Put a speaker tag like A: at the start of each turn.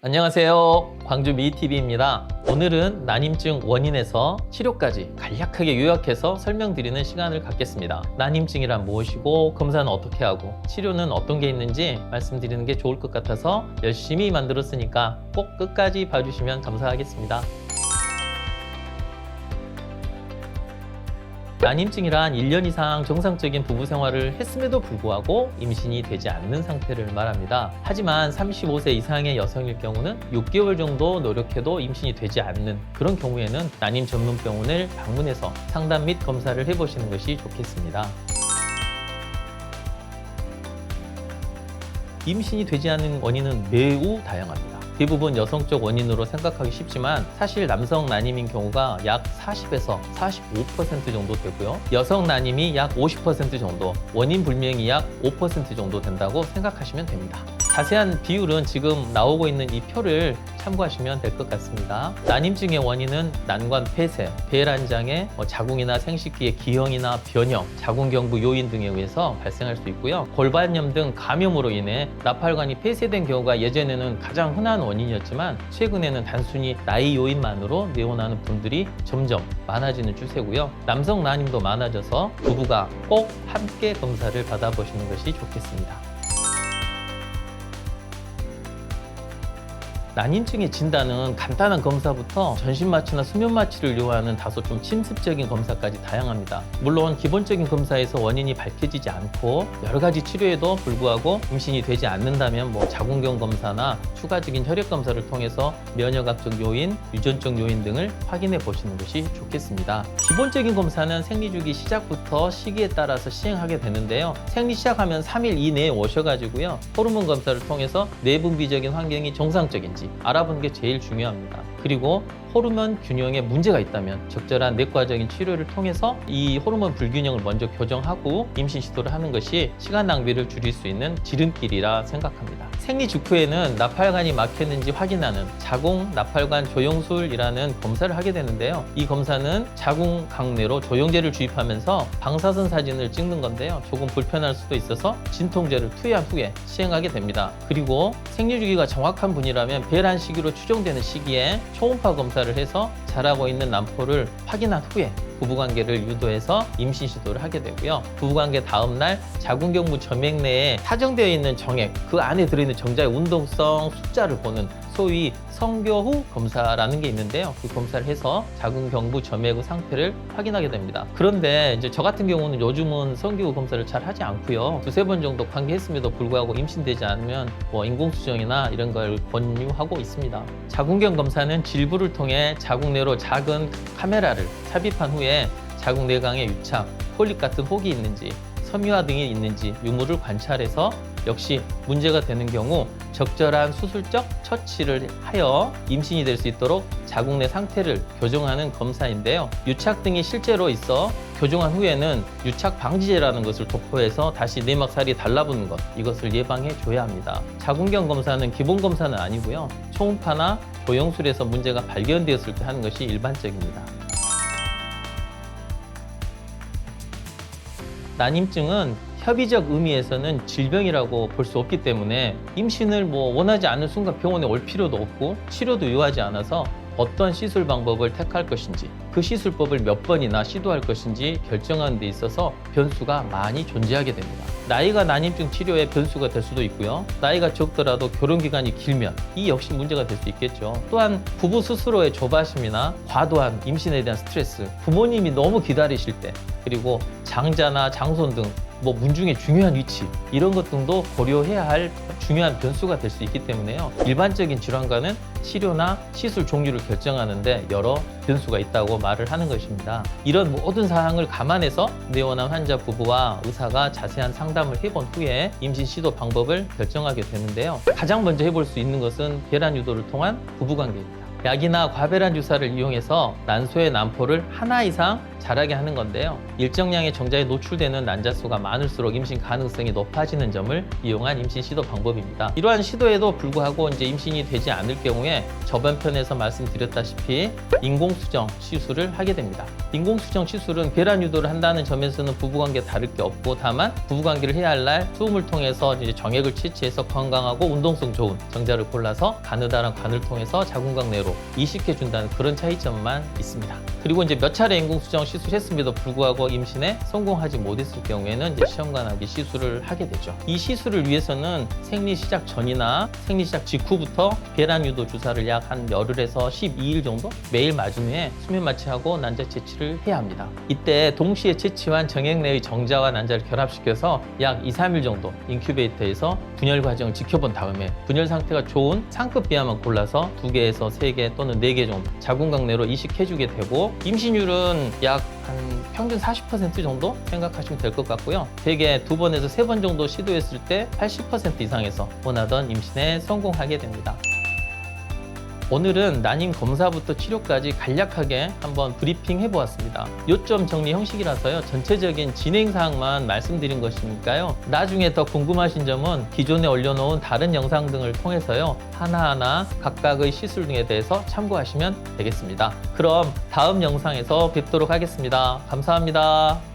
A: 안녕하세요. 광주 미TV입니다. 오늘은 난임증 원인에서 치료까지 간략하게 요약해서 설명드리는 시간을 갖겠습니다. 난임증이란 무엇이고 검사는 어떻게 하고 치료는 어떤 게 있는지 말씀드리는 게 좋을 것 같아서 열심히 만들었으니까 꼭 끝까지 봐주시면 감사하겠습니다. 난임증이란 1년 이상 정상적인 부부 생활을 했음에도 불구하고 임신이 되지 않는 상태를 말합니다. 하지만 35세 이상의 여성일 경우는 6개월 정도 노력해도 임신이 되지 않는 그런 경우에는 난임 전문 병원을 방문해서 상담 및 검사를 해보시는 것이 좋겠습니다. 임신이 되지 않는 원인은 매우 다양합니다. 대부분 여성적 원인으로 생각하기 쉽지만 사실 남성 난임인 경우가 약 40에서 45% 정도 되고요. 여성 난임이 약 50% 정도, 원인 불명이 약 5% 정도 된다고 생각하시면 됩니다. 자세한 비율은 지금 나오고 있는 이 표를 참고하시면 될 것 같습니다. 난임증의 원인은 난관 폐쇄, 배란장애, 자궁이나 생식기의 기형이나 변형, 자궁경부 요인 등에 의해서 발생할 수 있고요. 골반염 등 감염으로 인해 나팔관이 폐쇄된 경우가 예전에는 가장 흔한 원인이었지만 최근에는 단순히 나이 요인만으로 내원하는 분들이 점점 많아지는 추세고요. 남성 난임도 많아져서 부부가 꼭 함께 검사를 받아보시는 것이 좋겠습니다. 난임증의 진단은 간단한 검사부터 전신마취나 수면마취를 요하는 다소 좀 침습적인 검사까지 다양합니다. 물론 기본적인 검사에서 원인이 밝혀지지 않고 여러 가지 치료에도 불구하고 임신이 되지 않는다면 자궁경 검사나 추가적인 혈액 검사를 통해서 면역학적 요인, 유전적 요인 등을 확인해 보시는 것이 좋겠습니다. 기본적인 검사는 생리주기 시작부터 시기에 따라서 시행하게 되는데요. 생리 시작하면 3일 이내에 오셔가지고요. 호르몬 검사를 통해서 내분비적인 환경이 정상적인지 알아보는 게 제일 중요합니다. 그리고 호르몬 균형에 문제가 있다면 적절한 내과적인 치료를 통해서 이 호르몬 불균형을 먼저 교정하고 임신 시도를 하는 것이 시간 낭비를 줄일 수 있는 지름길이라 생각합니다. 생리 직후에는 나팔관이 막혔는지 확인하는 자궁 나팔관 조영술이라는 검사를 하게 되는데요. 이 검사는 자궁 강내로 조영제를 주입하면서 방사선 사진을 찍는 건데요. 조금 불편할 수도 있어서 진통제를 투여한 후에 시행하게 됩니다. 그리고 생리주기가 정확한 분이라면 배란 시기로 추정되는 시기에 초음파 검사를 해서 자라고 있는 난포를 확인한 후에 부부관계를 유도해서 임신 시도를 하게 되고요. 부부관계 다음날 자궁경부 점액 내에 사정되어 있는 정액, 그 안에 들어있는 정자의 운동성 숫자를 보는 소위 성교 후 검사라는 게 있는데요. 그 검사를 해서 자궁경부 점액의 상태를 확인하게 됩니다. 그런데 이제 저 같은 경우는 요즘은 성교 후 검사를 잘 하지 않고요. 두세 번 정도 관계했음에도 불구하고 임신되지 않으면 인공수정이나 이런 걸 권유하고 있습니다. 자궁경 검사는 질부를 통해 자궁 내로 작은 카메라를 삽입한 후에 자궁 내강의 유착, 폴립 같은 혹이 있는지 섬유화 등이 있는지 유무를 관찰해서 역시 문제가 되는 경우 적절한 수술적 처치를 하여 임신이 될 수 있도록 자궁 내 상태를 교정하는 검사인데요. 유착 등이 실제로 있어 교정한 후에는 유착 방지제라는 것을 도포해서 다시 내막살이 달라붙는 것, 이것을 예방해 줘야 합니다. 자궁경 검사는 기본 검사는 아니고요. 초음파나 조영술에서 문제가 발견되었을 때 하는 것이 일반적입니다. 난임증은 협의적 의미에서는 질병이라고 볼 수 없기 때문에 임신을 원하지 않는 순간 병원에 올 필요도 없고 치료도 요하지 않아서 어떤 시술 방법을 택할 것인지 그 시술법을 몇 번이나 시도할 것인지 결정하는 데 있어서 변수가 많이 존재하게 됩니다. 나이가 난임증 치료의 변수가 될 수도 있고요. 나이가 적더라도 결혼기간이 길면 이 역시 문제가 될 수 있겠죠. 또한 부부 스스로의 조바심이나 과도한 임신에 대한 스트레스, 부모님이 너무 기다리실 때, 그리고 장자나 장손 등 문중의 중요한 위치, 이런 것 등도 고려해야 할 중요한 변수가 될 수 있기 때문에요. 일반적인 질환과는 치료나 시술 종류를 결정하는데 여러 변수가 있다고 말을 하는 것입니다. 이런 모든 사항을 감안해서 내원한 환자 부부와 의사가 자세한 상담을 해본 후에 임신 시도 방법을 결정하게 되는데요. 가장 먼저 해볼 수 있는 것은 배란 유도를 통한 부부관계입니다. 약이나 과배란 주사를 이용해서 난소의 난포를 하나 이상 자라게 하는 건데요. 일정량의 정자에 노출되는 난자수가 많을수록 임신 가능성이 높아지는 점을 이용한 임신 시도 방법입니다. 이러한 시도에도 불구하고 이제 임신이 되지 않을 경우에 저번 편에서 말씀드렸다시피 인공수정 시술을 하게 됩니다. 인공수정 시술은 배란 유도를 한다는 점에서는 부부관계 다를 게 없고, 다만 부부관계를 해야 할 날 수음을 통해서 이제 정액을 채취해서 건강하고 운동성 좋은 정자를 골라서 가느다란 관을 통해서 자궁각 내로 이식해 준다는 그런 차이점만 있습니다. 그리고 이제 몇 차례 인공수정 시술했음에도 불구하고 임신에 성공하지 못했을 경우에는 이제 시험관하기 시술을 하게 되죠. 이 시술을 위해서는 생리 시작 전이나 생리 시작 직후부터 배란 유도 주사를 약 한 열흘에서 12일 정도 매일 맞은 후에 수면 마취하고 난자 채취를 해야 합니다. 이때 동시에 채취한 정액 내의 정자와 난자를 결합시켜서 약 2-3일 정도 인큐베이터에서 분열 과정을 지켜본 다음에 분열 상태가 좋은 상급 비하만 골라서 2개에서 3개 또는 4개 정도 자궁각 내로 이식해주게 되고, 임신율은 약 한 평균 40% 정도 생각하시면 될 것 같고요. 대개 2번에서 3번 정도 시도했을 때 80% 이상에서 원하던 임신에 성공하게 됩니다. 오늘은 난임 검사부터 치료까지 간략하게 한번 브리핑 해보았습니다. 요점 정리 형식이라서요, 전체적인 진행 사항만 말씀드린 것이니까요, 나중에 더 궁금하신 점은 기존에 올려놓은 다른 영상 등을 통해서요, 하나하나 각각의 시술 등에 대해서 참고하시면 되겠습니다. 그럼 다음 영상에서 뵙도록 하겠습니다. 감사합니다.